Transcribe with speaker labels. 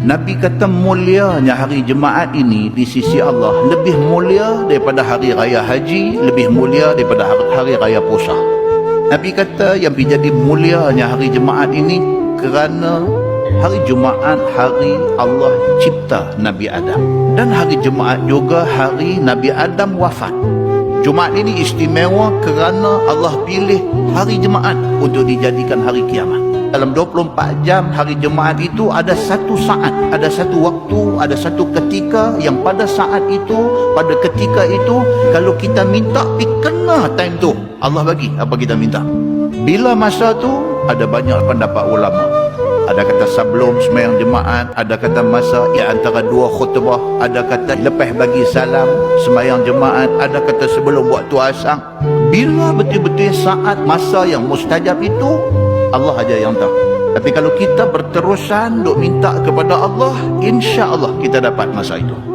Speaker 1: Nabi kata mulianya hari Jumaat ini di sisi Allah lebih mulia daripada hari raya haji, lebih mulia daripada hari raya puasa. Nabi kata yang menjadi mulianya hari Jumaat ini kerana hari Jumaat hari Allah cipta Nabi Adam, dan hari Jumaat juga hari Nabi Adam wafat. Jumaat ini istimewa kerana Allah pilih hari Jumaat untuk dijadikan hari kiamat. Dalam 24 jam hari Jumaat itu ada satu saat, ada satu waktu, ada satu ketika yang pada saat itu, pada ketika itu, kalau kita minta, kena time tu Allah bagi apa kita minta. Bila masa tu, ada banyak pendapat ulama. Ada kata sebelum sembahyang Jumaat, ada kata masa yang antara dua khutbah, ada kata lepas bagi salam sembahyang Jumaat, ada kata sebelum waktu asar. Bila betul-betul saat masa yang mustajab itu, Allah aja yang tahu. Tapi kalau kita berterusan duk minta kepada Allah, insya Allah kita dapat masa itu.